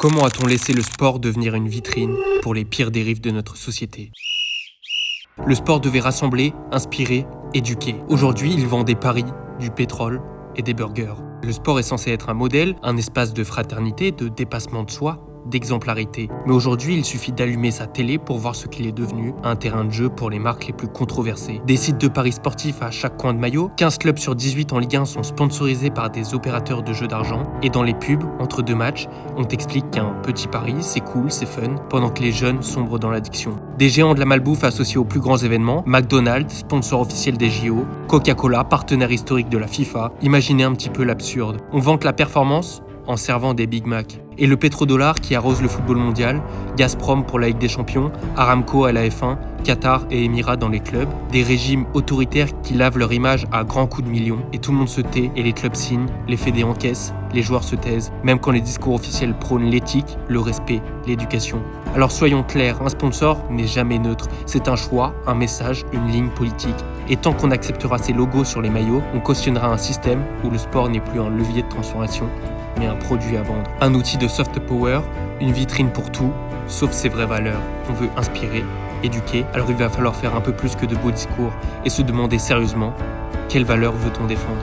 Comment a-t-on laissé le sport devenir une vitrine pour les pires dérives de notre société ? Le sport devait rassembler, inspirer, éduquer. Aujourd'hui, il vend des paris, du pétrole et des burgers. Le sport est censé être un modèle, un espace de fraternité, de dépassement de soi, d'exemplarité. Mais aujourd'hui, il suffit d'allumer sa télé pour voir ce qu'il est devenu, un terrain de jeu pour les marques les plus controversées. Des sites de paris sportifs à chaque coin de maillot, 15 clubs sur 18 en Ligue 1 sont sponsorisés par des opérateurs de jeux d'argent, et dans les pubs, entre deux matchs, on t'explique qu'un petit pari, c'est cool, c'est fun, pendant que les jeunes sombrent dans l'addiction. Des géants de la malbouffe associés aux plus grands événements, McDonald's, sponsor officiel des JO, Coca-Cola, partenaire historique de la FIFA, imaginez un petit peu l'absurde. On vante la performance en servant des Big Mac. Et le pétrodollar qui arrose le football mondial, Gazprom pour la Ligue des Champions, Aramco à la F1, Qatar et Émirats dans les clubs, des régimes autoritaires qui lavent leur image à grands coups de millions, et tout le monde se tait, et les clubs signent, les fédés encaissent, les joueurs se taisent, même quand les discours officiels prônent l'éthique, le respect, l'éducation. Alors soyons clairs, un sponsor n'est jamais neutre, c'est un choix, un message, une ligne politique. Et tant qu'on acceptera ces logos sur les maillots, on cautionnera un système où le sport n'est plus un levier de transformation, mais un produit à vendre. Un outil de soft power, une vitrine pour tout, sauf ses vraies valeurs. On veut inspirer, éduquer, alors il va falloir faire un peu plus que de beaux discours et se demander sérieusement, quelles valeurs veut-on défendre ?